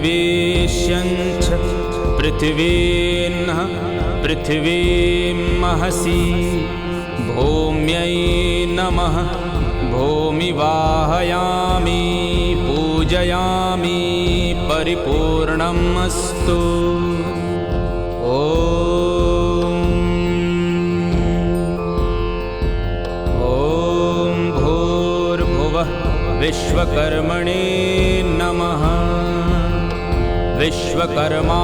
पृथिवीश्यञ्च पृथिवीन्नः पृथिवीमहसि भूम्यै नमः भूमिवाहयामि पूजयामि परिपूर्णम् अस्तु। ॐ भूर्भुवः विश्वकर्मणे नमः। विश्वकर्माणमाहवामि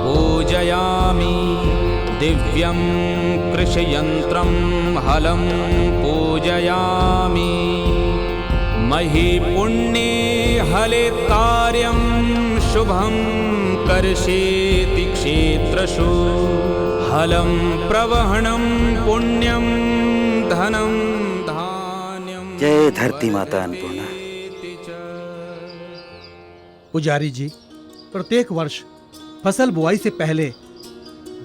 पूजयामि दिव्यं कृषयन्त्रं हलं पूजयामि। महीपुण्ये हले कार्यं शुभं कर्षेति क्षेत्रषु हलं प्रवहणं पुण्यं धनं धान्यं। जय धरती माता अन्नपूर्णा। पुजारी जी, प्रत्येक वर्ष फसल बुआई से पहले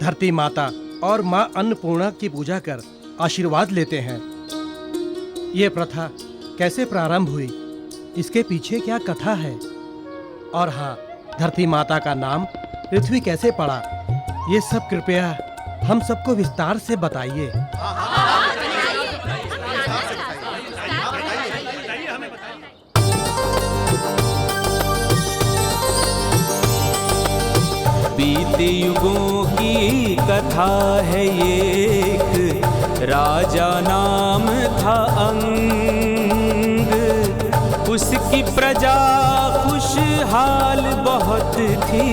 धरती माता और मां अन्नपूर्णा की पूजा कर आशीर्वाद लेते हैं। ये प्रथा कैसे प्रारंभ हुई, इसके पीछे क्या कथा है, और हाँ, धरती माता का नाम पृथ्वी कैसे पड़ा, ये सब कृपया हम सबको विस्तार से बताइए। बीते युगों की कथा है ये, एक राजा नाम था अंग। उसकी प्रजा खुशहाल बहुत थी,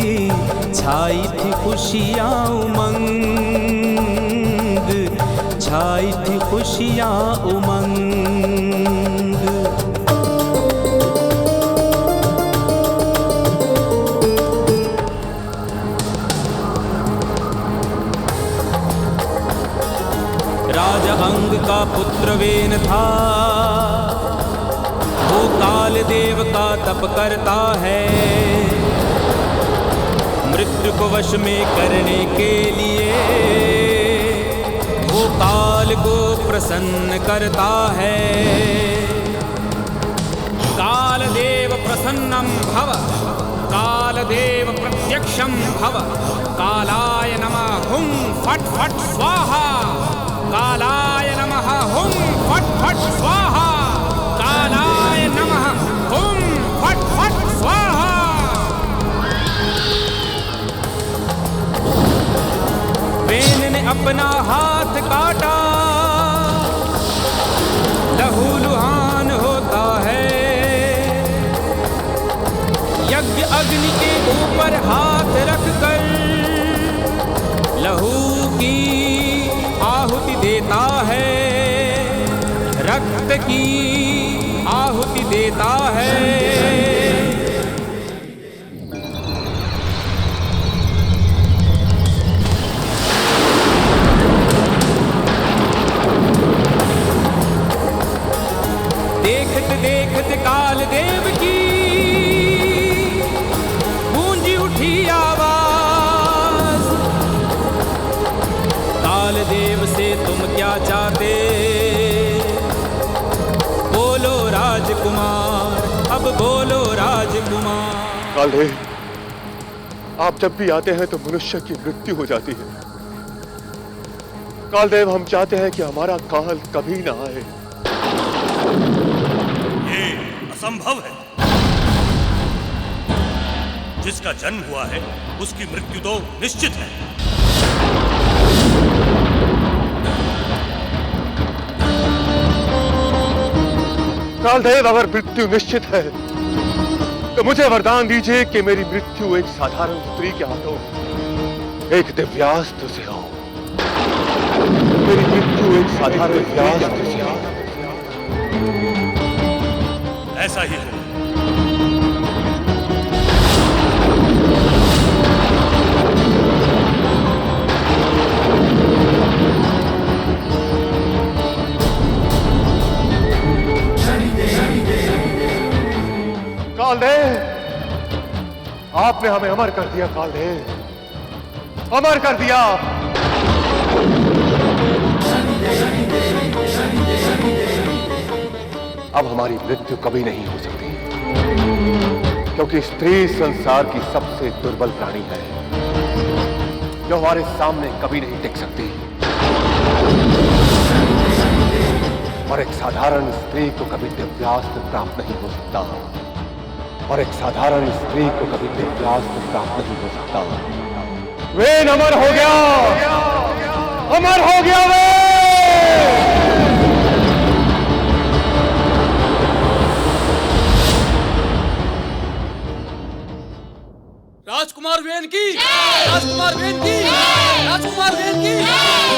छाई थी खुशियाँ उमंग, छाई थी खुशियाँ उमंग। राजा अंग का पुत्र वेन था, वो काल देव का तप करता है। मृत्यु को वश में करने के लिए वो काल को प्रसन्न करता है। काल देव प्रसन्नं भव, काल देव प्रत्यक्षं भव। कालाय नमः हुं फट् फट् स्वाहा, कालाय नमः हुं फट् फट् स्वाहा, कालाय नमः हुं फट् फट् स्वाहा। वेन ने अपना हाथ काटा, लहूलुहान होता है। यज्ञ अग्नि के ऊपर हाथ रखकर लहू की आहुति देता है, रक्त की आहुति देता है। देखते देखते काल देव की गूंजी उठी आवाज। काल देव से तुम क्या चाहते, बोलो राजकुमार, अब बोलो राजकुमार। कालदेव, आप जब भी आते हैं तो मनुष्य की मृत्यु हो जाती है। कालदेव, हम चाहते हैं कि हमारा काल कभी ना आए। ये असंभव है। जिसका जन्म हुआ है उसकी मृत्यु तो निश्चित है। कालदेव, अगर मृत्यु निश्चित है तो मुझे वरदान दीजिए कि मेरी मृत्यु एक साधारण स्त्री के हाथों एक दिव्यास्त्र से हो। मेरी मृत्यु एक साधारण दिव्यास्त्र से हो। ऐसा ही है। कालदेव, आपने हमें अमर कर दिया। कालदेव, अमर कर दिया। अब हमारी मृत्यु कभी नहीं हो सकती। क्योंकि स्त्री संसार की सबसे दुर्बल प्राणी है, जो हमारे सामने कभी नहीं टिक सकती। और एक साधारण स्त्री को कभी दिव्यास्त्र प्राप्त नहीं हो सकता, और एक साधारण स्त्री को कभी दिव्यास्त्र प्राप्त नहीं हो सकता। वेन अमर हो गया, अमर हो गया वेन। राजकुमार वेन की, राजकुमार वेन की, राजकुमार वेन की,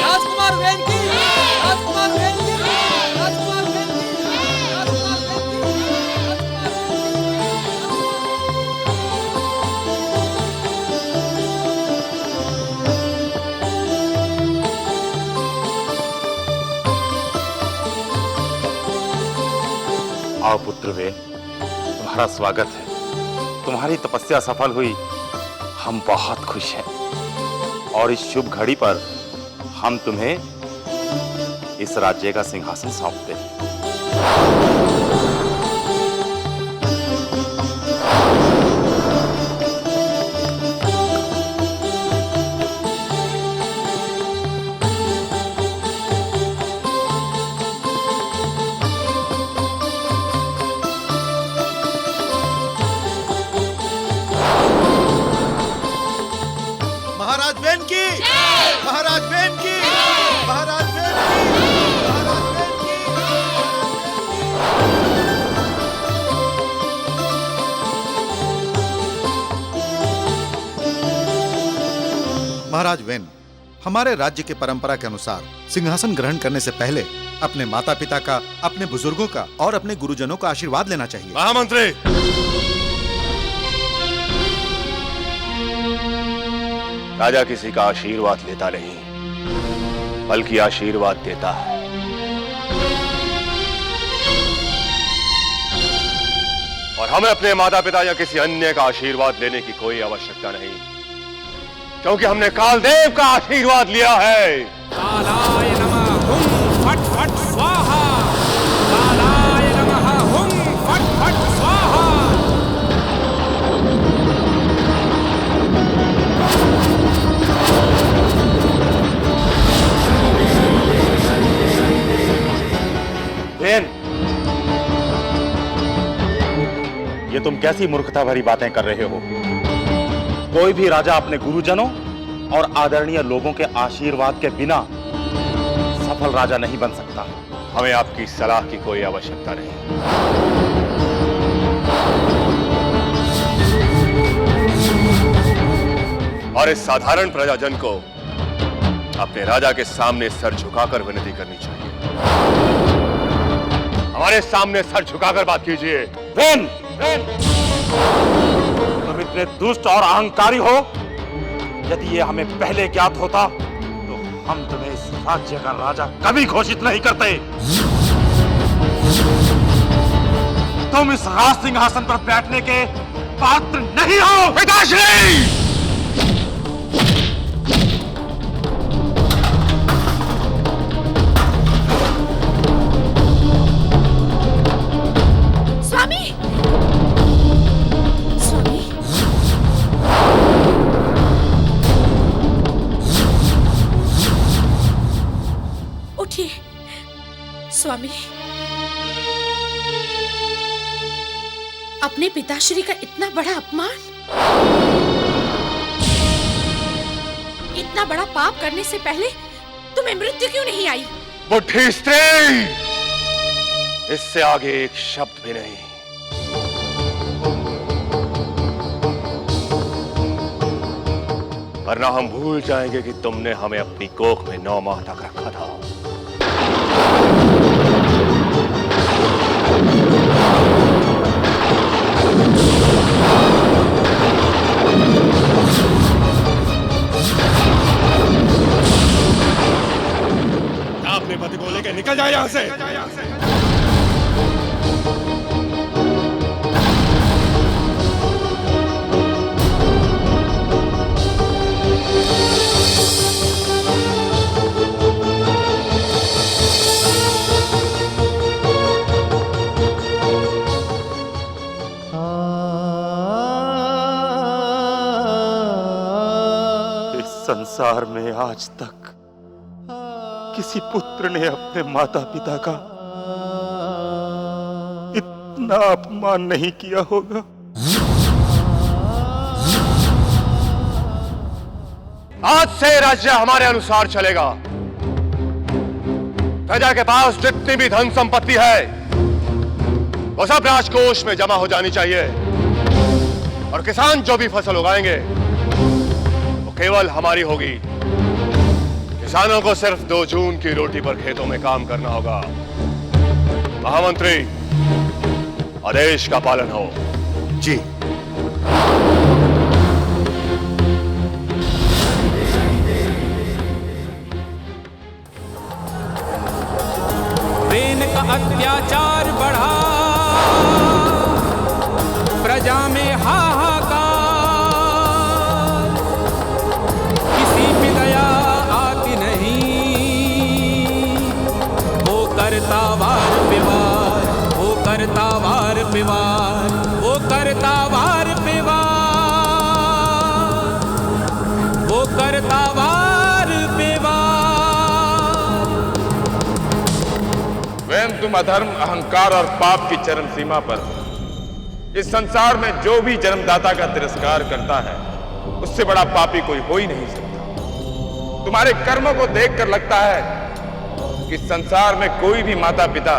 राजकुमार वेन की, राजकुमार वेन की, राजकुमार वेन की, राजकुमार आओ पुत्र वेन, तुम्हारा स्वागत है। तुम्हारी तपस्या सफल हुई, हम बहुत खुश हैं। और इस शुभ घड़ी पर हम तुम्हें इस राज्य का सिंहासन सौंपते हैं। महाराज वेन की, महाराज वेन की, महाराज वेन की, महाराज वेन की। महाराज वेन, हमारे राज्य की परंपरा के अनुसार सिंहासन ग्रहण करने से पहले अपने माता पिता का, अपने बुजुर्गों का और अपने गुरुजनों का आशीर्वाद लेना चाहिए। महामंत्री, राजा किसी का आशीर्वाद लेता नहीं, बल्कि आशीर्वाद देता है। और हमें अपने माता पिता या किसी अन्य का आशीर्वाद लेने की कोई आवश्यकता नहीं, क्योंकि हमने कालदेव का आशीर्वाद लिया है। कालाय नमः हुं फट फट स्वाहा, कालाय नमः हुं फट फट स्वाहा। वेन, ये तुम कैसी मूर्खता भरी बातें कर रहे हो? कोई भी राजा अपने गुरुजनों और आदरणीय लोगों के आशीर्वाद के बिना सफल राजा नहीं बन सकता। हमें आपकी सलाह की कोई आवश्यकता नहीं। और इस साधारण प्रजाजन को अपने राजा के सामने सर झुकाकर विनती करनी चाहिए। हमारे सामने सर झुकाकर बात कीजिए। वेन, तुम इतने दुष्ट और अहंकारी हो। यदि ये हमें पहले ज्ञात होता तो हम तुम्हें इस राज्य का राजा कभी घोषित नहीं करते। तुम इस राज सिंहासन पर बैठने के पात्र नहीं हो। पिताश्री! स्वामी, स्वामी, उठिए। स्वामी, अपने पिताश्री का इतना बड़ा अपमान, इतना बड़ा पाप करने से पहले तुम्हें मृत्यु क्यों नहीं आई? बुढ़ी स्त्री, इससे आगे एक शब्द भी नहीं। वरना हम भूल जाएंगे कि तुमने हमें अपनी कोख में 9 माह तक रखा था। अपने पति को लेकर निकल जाए यहाँ से। संसार में आज तक किसी पुत्र ने अपने माता पिता का इतना अपमान नहीं किया होगा। आज से राज्य हमारे अनुसार चलेगा। प्रजा के पास जितनी भी धन संपत्ति है वो सब राजकोष में जमा हो जानी चाहिए, और किसान जो भी फसल उगाएंगे वो केवल हमारी होगी। किसानों को सिर्फ 2 जून की रोटी पर खेतों में काम करना होगा। महामंत्री, आदेश का पालन हो। जी। वेन का अत्याचार बढ़ा, प्रजा में हाहाकार, किसी पे दया आती नहीं, वो करता वार विवार, वो करता वार विवार, वो करता वार विवार, वो करता वार विवार। स्वयं तुम अधर्म, अहंकार और पाप की चरम सीमा पर इस संसार में जो भी जन्मदाता का तिरस्कार करता है उससे बड़ा पापी कोई हो ही नहीं सकता। तुम्हारे कर्मों को देखकर लगता है कि संसार में कोई भी माता पिता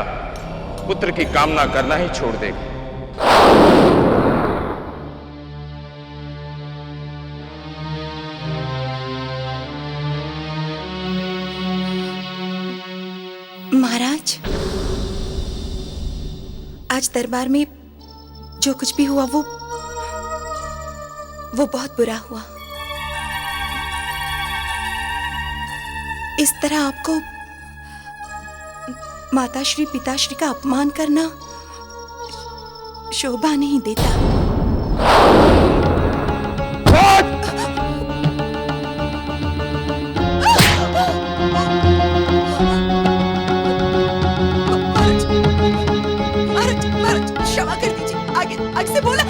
पुत्र की कामना करना ही छोड़ देगा। महाराज, आज दरबार में जो कुछ भी हुआ वो बहुत बुरा हुआ। इस तरह आपको माताश्री पिताश्री का अपमान करना शोभा नहीं देता। महाराज, क्षमा कर दीजिए। आगे से बोला।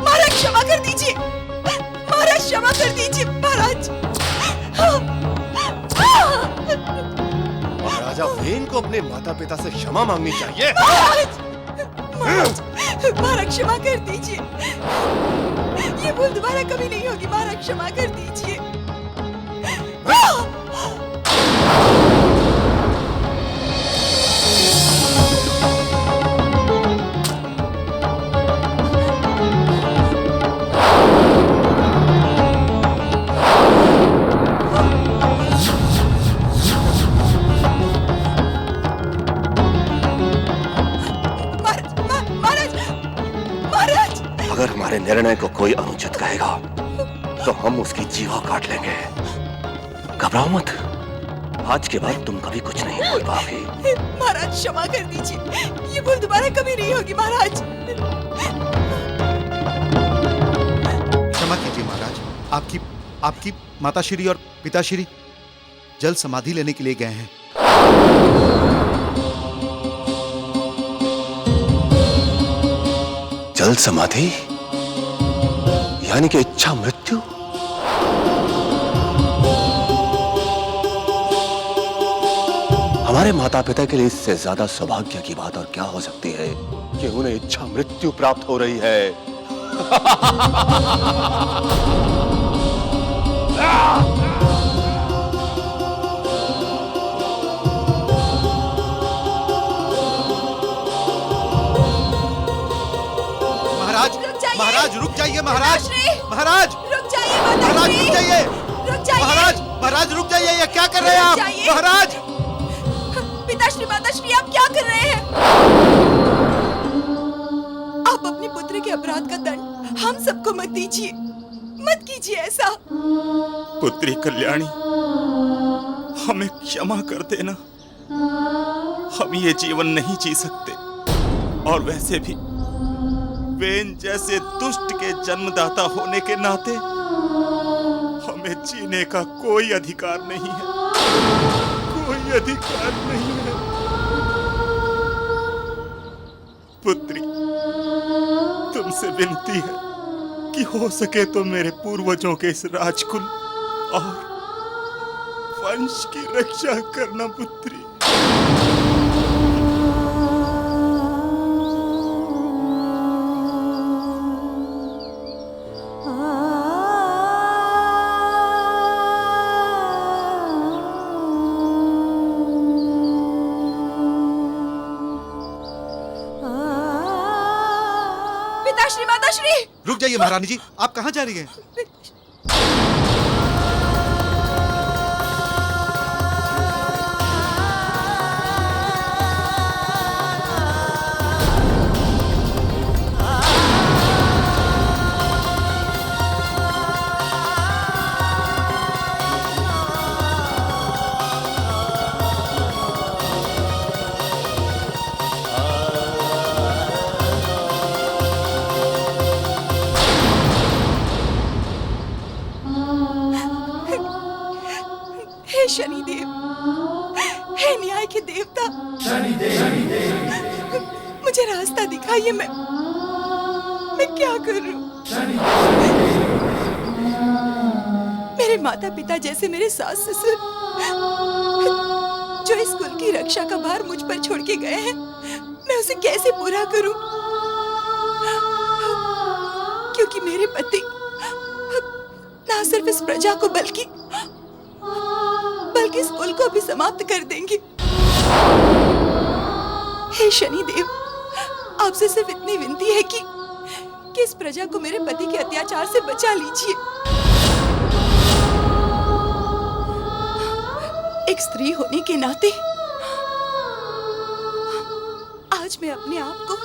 महाराज, क्षमा कर दीजिए। महाराज, क्षमा कर दीजिए। महाराज, महाराजा वेन को अपने माता पिता से क्षमा मांगनी चाहिए। महाराज, क्षमा कर दीजिए। ये भूल दोबारा कभी नहीं होगी। महाराज, क्षमा कर दीजिए। अगर हमारे निर्णय को कोई अनुचित कहेगा तो हम उसकी जीवा काट लेंगे। घबराओ मत, आज के बाद तुम कभी कुछ नहीं बोल पाओगे। महाराज, क्षमा कर दीजिए। ये भूल दोबारा कभी नहीं होगी। महाराज, क्षमा कीजिए महाराज। आपकी माताश्री और पिताश्री जल समाधि लेने के लिए गए हैं। जल समाधि यानी कि इच्छा मृत्यु? हमारे माता पिता के लिए इससे ज्यादा सौभाग्य की बात और क्या हो सकती है कि उन्हें इच्छा मृत्यु प्राप्त हो रही है। महाराज रुक जाइए। महाराज, महाराज रुक जाइए। महाराज रुक जाइए। रुक जाइए। महाराज रुक जाइए। ये क्या कर रहे हैं आप? महाराज, पिताश्री माताश्री, आप क्या कर रहे हैं? आप अपने पुत्र के अपराध का दंड हम सबको मत दीजिए। मत कीजिए ऐसा। पुत्री कल्याणी, हमें क्षमा कर देना। हम ये जीवन नहीं जी सकते, और वैसे भी वेन जैसे दुष्ट के जन्मदाता होने के नाते हमें जीने का कोई अधिकार नहीं है। कोई अधिकार नहीं है। पुत्री, तुमसे विनती है, कि हो सके तो मेरे पूर्वजों के इस राजकुल और वंश की रक्षा करना पुत्री। पिताश्री, माताश्री! रुक जाइए महारानी जी, आप कहाँ जा रही हैं? हे शनिदेव, हे न्याय के देवता, मुझे रास्ता दिखाइए। मैं क्या करूं? मेरे माता पिता जैसे मेरे सास ससुर जो इस कुल की रक्षा का भार मुझ पर छोड़ के गए हैं, मैं उसे कैसे पूरा करूं? क्योंकि मेरे पति ना सिर्फ इस प्रजा को बल्कि इस कुल को भी समाप्त कर देंगे। हे शनिदेव, आपसे सिर्फ इतनी विनती है कि इस प्रजा को मेरे पति के अत्याचार से बचा लीजिए। एक स्त्री होने के नाते आज मैं अपने आप को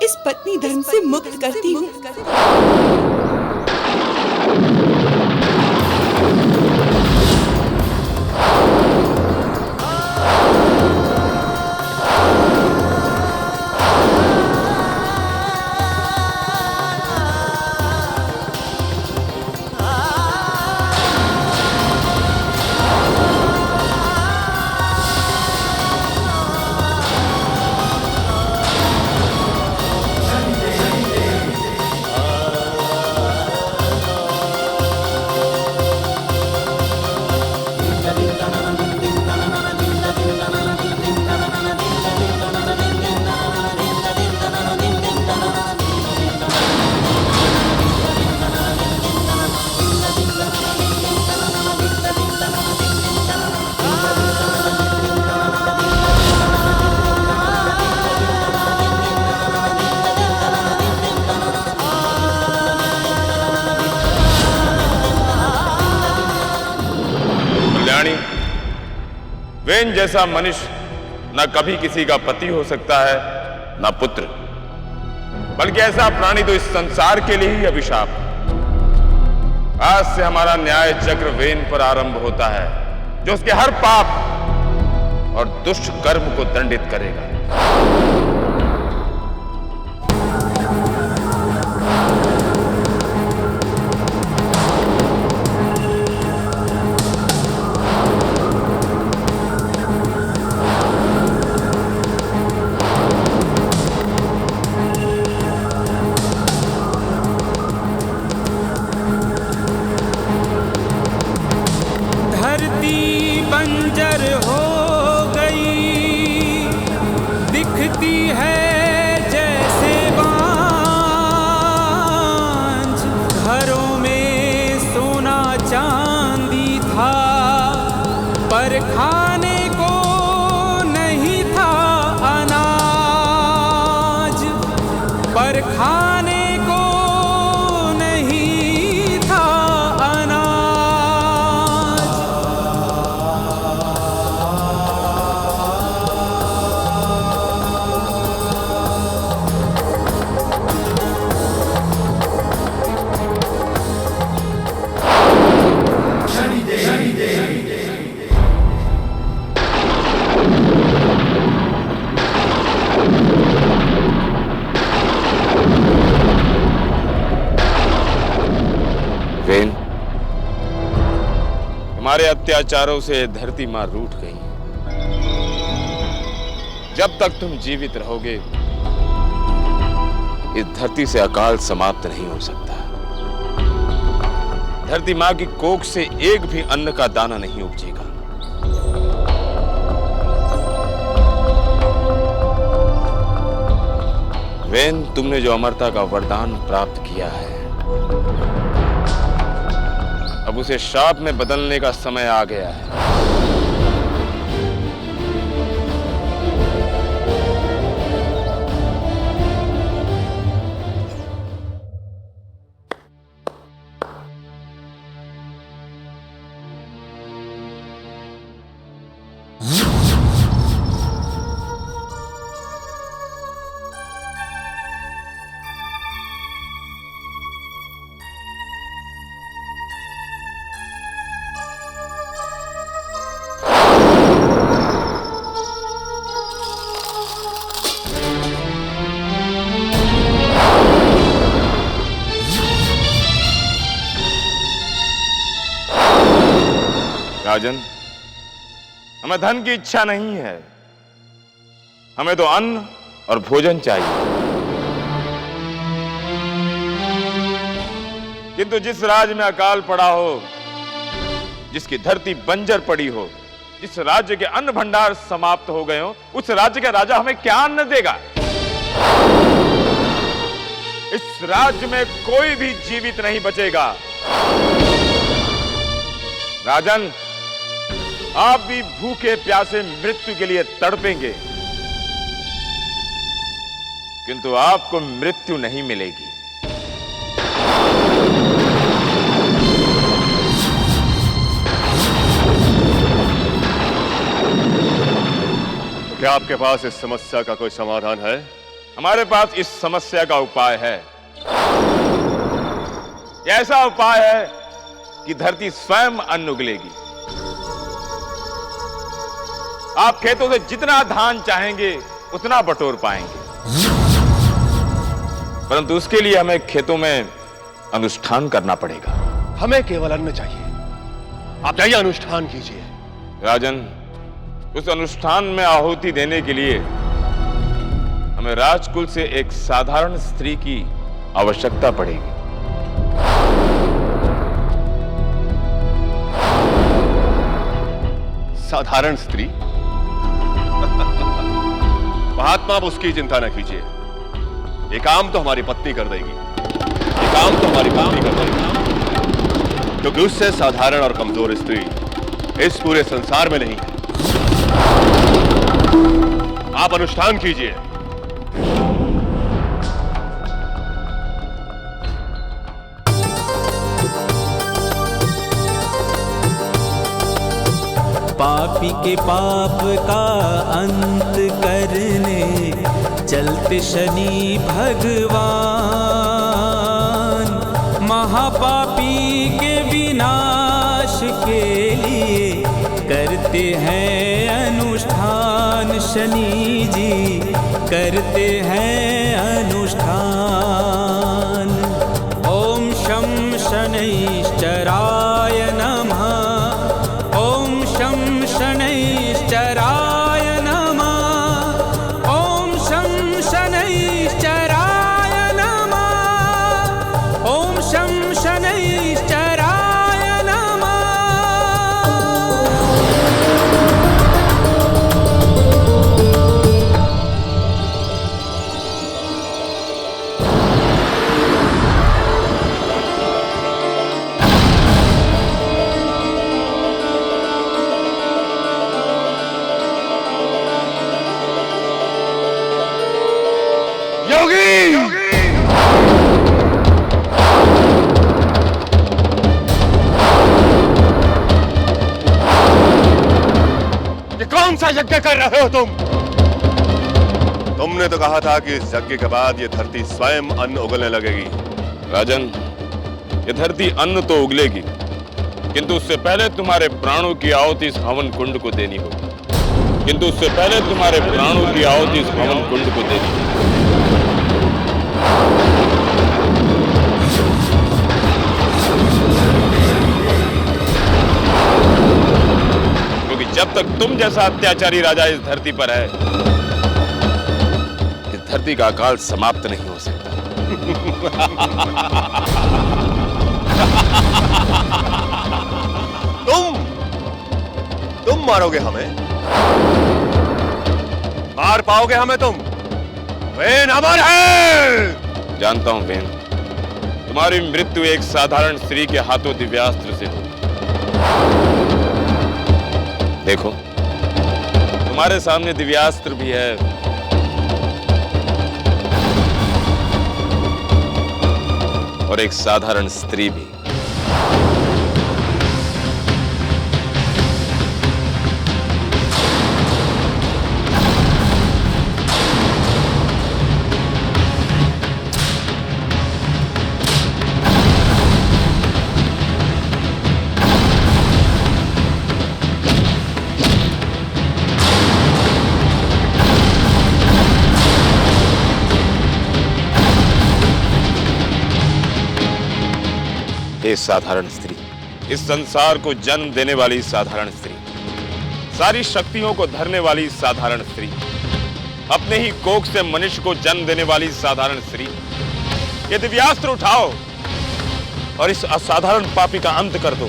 इस पत्नी धर्म से मुक्त करती हूँ। वेन जैसा मनुष्य न कभी किसी का पति हो सकता है न पुत्र, बल्कि ऐसा प्राणी तो इस संसार के लिए ही अभिशाप है। आज से हमारा न्याय चक्र वेन पर आरंभ होता है, जो उसके हर पाप और दुष्ट कर्म को दंडित करेगा। बंजर हो गई, दिखती है जैसे बांझ। घरों में सोना चांदी था, पर खाने को नहीं था अनाज, पर खाने को नहीं था अनाज। वेन, हमारे अत्याचारों से धरती मां रूठ गई। जब तक तुम जीवित रहोगे इस धरती से अकाल समाप्त नहीं हो सकता। धरती माँ की कोख से एक भी अन्न का दाना नहीं उपजेगा। वेन, तुमने जो अमरता का वरदान प्राप्त किया है, अब उसे शाप में बदलने का समय आ गया है। राजन, हमें धन की इच्छा नहीं है, हमें तो अन्न और भोजन चाहिए। किंतु जिस राज्य में अकाल पड़ा हो, जिसकी धरती बंजर पड़ी हो, जिस राज्य के अन्न भंडार समाप्त हो गए हो, उस राज्य का राजा हमें क्या अन्न देगा? इस राज्य में कोई भी जीवित नहीं बचेगा। राजन, आप भी भूखे प्यासे मृत्यु के लिए तड़पेंगे, किंतु आपको मृत्यु नहीं मिलेगी। तो क्या आपके पास इस समस्या का कोई समाधान है? हमारे पास इस समस्या का उपाय है। यह ऐसा उपाय है कि धरती स्वयं अन्न उगलेगी। आप खेतों से जितना धान चाहेंगे उतना बटोर पाएंगे, परंतु उसके लिए हमें खेतों में अनुष्ठान करना पड़ेगा। हमें केवल अन्न चाहिए, आप जाइए अनुष्ठान कीजिए। राजन, उस अनुष्ठान में आहुति देने के लिए हमें राजकुल से एक साधारण स्त्री की आवश्यकता पड़ेगी। साधारण स्त्री? महात्मा, आप उसकी चिंता न कीजिए, ये काम तो हमारी पत्नी कर देगी। ये काम तो हमारी पत्नी कर देगी, क्योंकि उससे साधारण और कमजोर स्त्री इस पूरे संसार में नहीं है। आप अनुष्ठान कीजिए। पापी के पाप का अंत करने चलते शनि भगवान, महापापी के विनाश के लिए करते हैं अनुष्ठान। शनि जी करते हैं अनुष्ठान। ओम शं शनैश्चराय नमः। ओम शं शनैश्चराय नमः। ओम शं शनैश्चराय नमः। ओम शं शनैश्चराय नमः। कौन सा यज्ञ कर रहे हो तुम? तुमने तो कहा था कि इस यज्ञ के बाद ये धरती स्वयं अन्न उगलने लगेगी। राजन, ये धरती अन्न तो उगलेगी, किंतु उससे पहले तुम्हारे प्राणों की आहुति इस हवन कुंड को देनी होगी। किंतु उससे पहले तुम्हारे प्राणों की आहुति इस हवन कुंड को देनी होगी। जब तक तुम जैसा अत्याचारी राजा इस धरती पर है, इस धरती का अकाल समाप्त नहीं हो सकता। तुम मारोगे हमें? मार पाओगे हमें तुम? वेन अमर है। जानता हूं वेन, तुम्हारी मृत्यु एक साधारण स्त्री के हाथों दिव्यास्त्र से होगी। देखो, तुम्हारे सामने दिव्यास्त्र भी है और एक साधारण स्त्री भी। ये साधारण स्त्री, इस संसार को जन्म देने वाली साधारण स्त्री, सारी शक्तियों को धरने वाली साधारण स्त्री, अपने ही कोख से मनुष्य को जन्म देने वाली साधारण स्त्री, ये दिव्यास्त्र उठाओ और इस असाधारण पापी का अंत कर दो।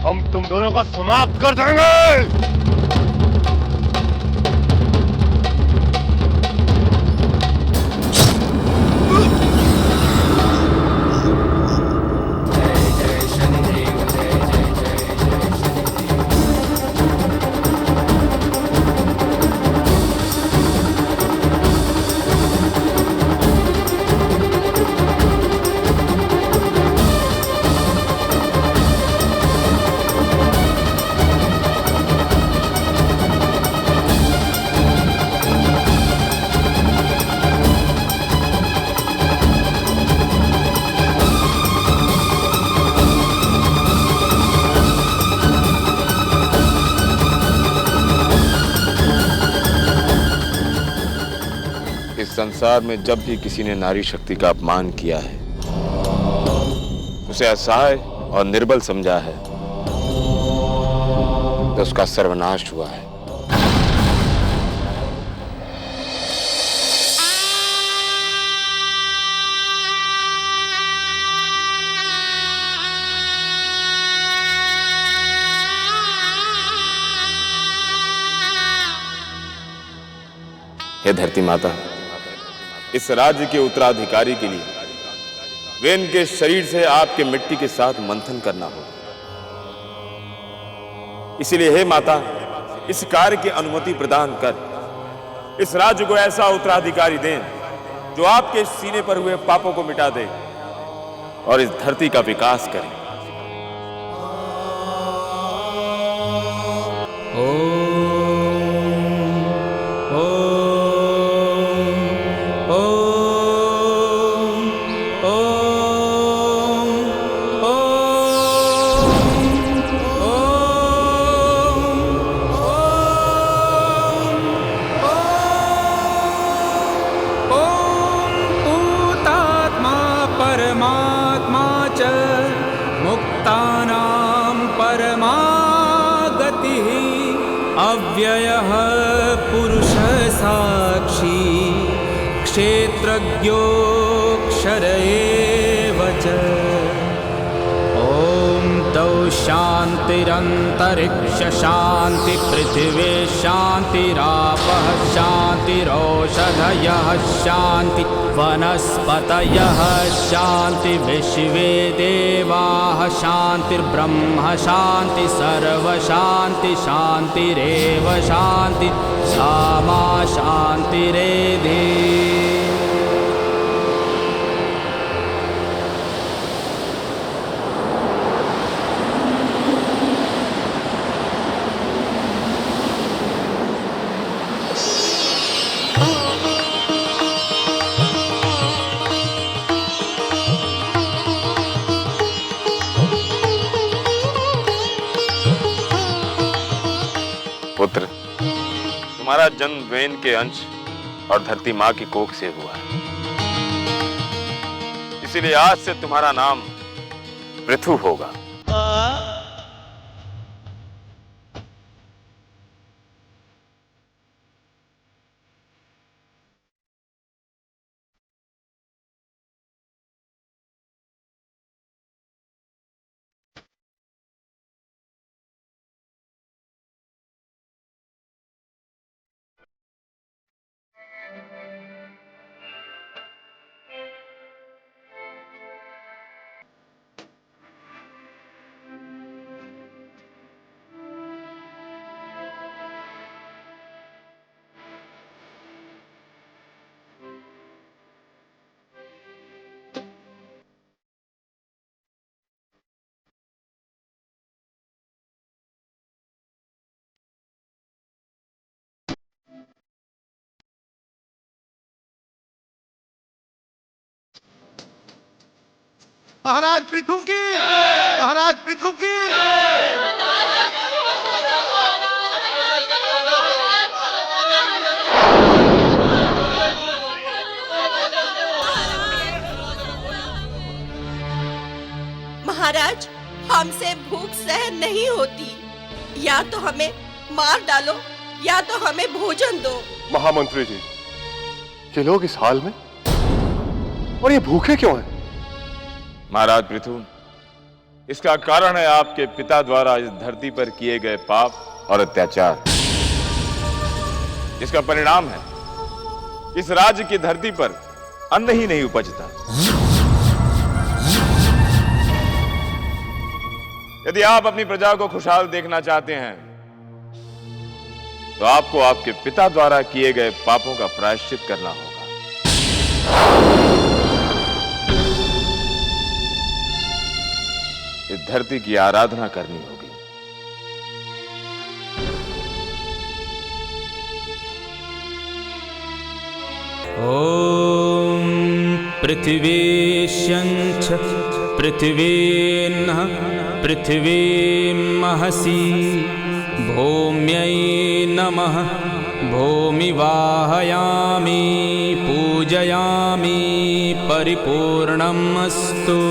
हम तुम दोनों का समाप्त कर देंगे। संसार में जब भी किसी ने नारी शक्ति का अपमान किया है, उसे असहाय और निर्बल समझा है, तो उसका सर्वनाश हुआ है। हे धरती माता, इस राज्य के उत्तराधिकारी के लिए वेन के शरीर से आपके मिट्टी के साथ मंथन करना होगा। इसीलिए हे माता, इस कार्य की अनुमति प्रदान कर इस राज्य को ऐसा उत्तराधिकारी दें जो आपके सीने पर हुए पापों को मिटा दे और इस धरती का विकास करे। अव्ययः पुरुषः साक्षी क्षेत्रज्ञोऽक्षर एव च। ॐ तौ शान्तिरन्तरिक्ष शान्ति पृथिवी शान्तिरापः शान्तिरौषधयः शान्ति वनस्पतयः शान्ति विश्वे देवाः शान्तिर्ब्रह्म शान्ति सर्वशान्ति शान्तिरेव शान्ति सामा शान्तिरेधि। तुम्हारा जन्म वेन के अंश और धरती माँ की कोख से हुआ है। इसीलिए आज से तुम्हारा नाम पृथु होगा। महाराज पृथु की, महाराज पृथु की। महाराज, हमसे भूख सहन नहीं होती। या तो हमें मार डालो या तो हमें भोजन दो। महामंत्री जी, ये लोग इस हाल में और ये भूखे क्यों हैं? महाराज पृथु, इसका कारण है आपके पिता द्वारा इस धरती पर किए गए पाप और अत्याचार। इसका परिणाम है इस राज्य की धरती पर अन्न ही नहीं उपजता। यदि आप अपनी प्रजा को खुशहाल देखना चाहते हैं तो आपको आपके पिता द्वारा किए गए पापों का प्रायश्चित करना होगा। इस धरती की आराधना करनी होगी। ओम पृथिवीश्यञ्च पृथिवीर्नः पृथिवीमहसि भूम्यै नमः भूमिवाहयामि पूजयामि परिपूर्णम् अस्तु।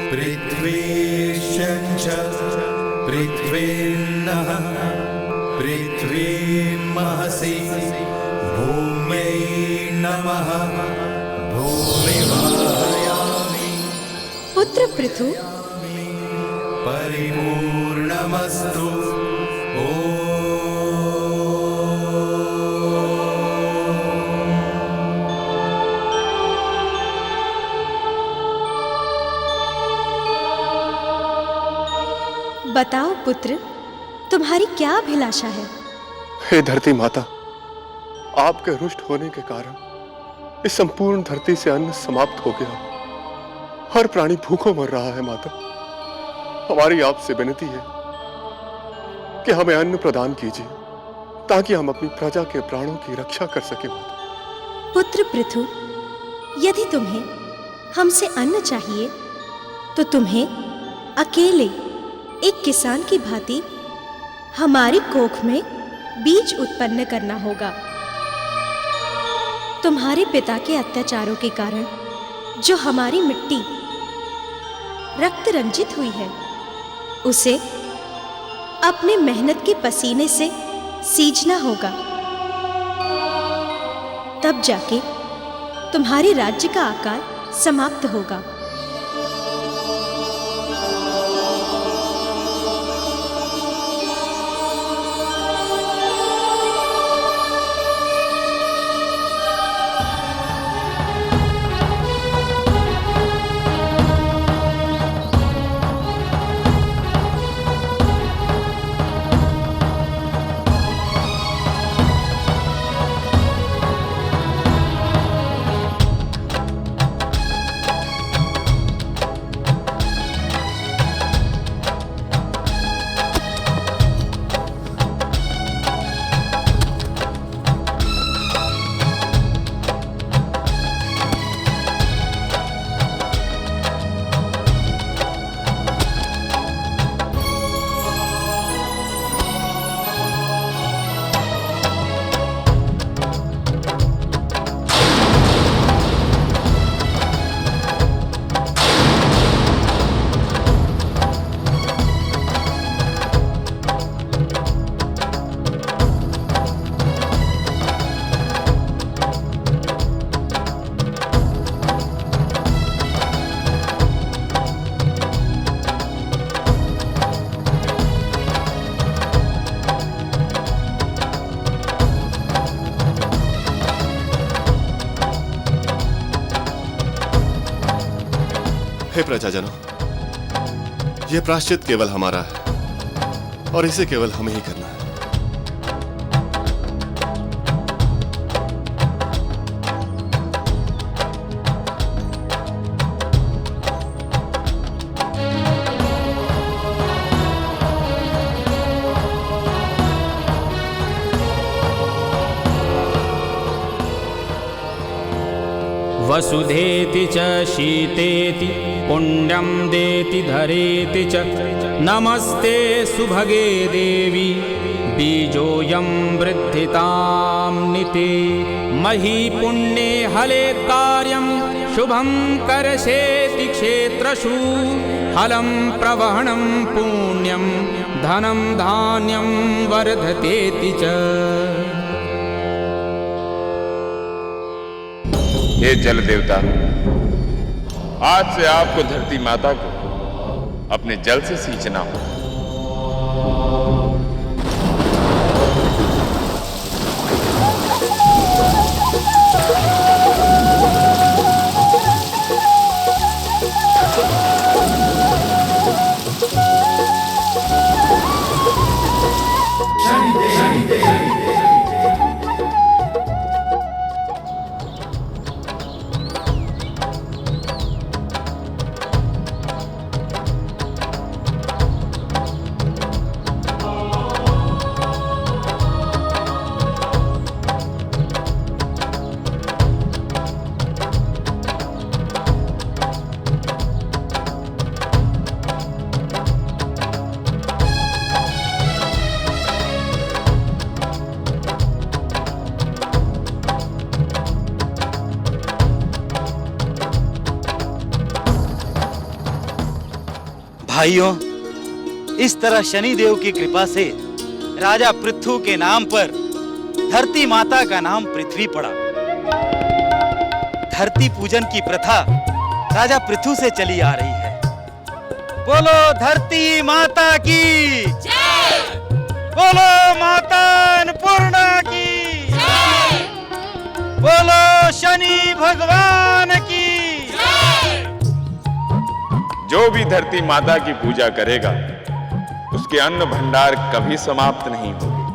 पृथ्वीश्यञ्च पृथिवीर्नः पृथिवीमहसि भूम्यै नमः भूमिवाहयामि पुत्र पृथु, परिपूर्णमस्तु। बताओ पुत्र, तुम्हारी क्या अभिलाषा है? हे धरती माता, आपके रुष्ट होने के कारण इस संपूर्ण धरती से अन्न समाप्त हो गया। हर प्राणी भूखों मर रहा है माता। हमारी आपसे विनती है कि हमें अन्न प्रदान कीजिए ताकि हम अपनी प्रजा के प्राणों की रक्षा कर सकें माता। पुत्र पृथु, यदि तुम्हें हमसे अन्न चाहिए तो तुम्हें अकेले एक किसान की भांति हमारी कोख में बीज उत्पन्न करना होगा। तुम्हारे पिता के अत्याचारों के कारण जो हमारी मिट्टी रक्त रंजित हुई है, उसे अपने मेहनत के पसीने से सींचना होगा। तब जाके तुम्हारे राज्य का आकार समाप्त होगा। हे प्रजाजनों, यह प्रायश्चित केवल हमारा है और इसे केवल हमें ही करना है। वसुधेति च शीतेति पुण्यं देति धरेति च नमस्ते सुभगे देवी बीजोऽयं वृद्धितां निते मही पुण्ये हले कार्यं शुभं करशेति क्षेत्रषु हलं प्रवहणं पुण्यं धनं धान्यं वर्धतेति च। हे जल देवता, आज से आपको धरती माता को अपने जल से सींचना हो। भाइयों, इस तरह शनि देव की कृपा से राजा पृथु के नाम पर धरती माता का नाम पृथ्वी पड़ा। धरती पूजन की प्रथा राजा पृथु से चली आ रही है। बोलो धरती माता की जय! बोलो माता अन्नपूर्णा की जय! बोलो शनि भगवान की जय! जो भी धरती माता की पूजा करेगा उसके अन्न भंडार कभी समाप्त नहीं होंगे।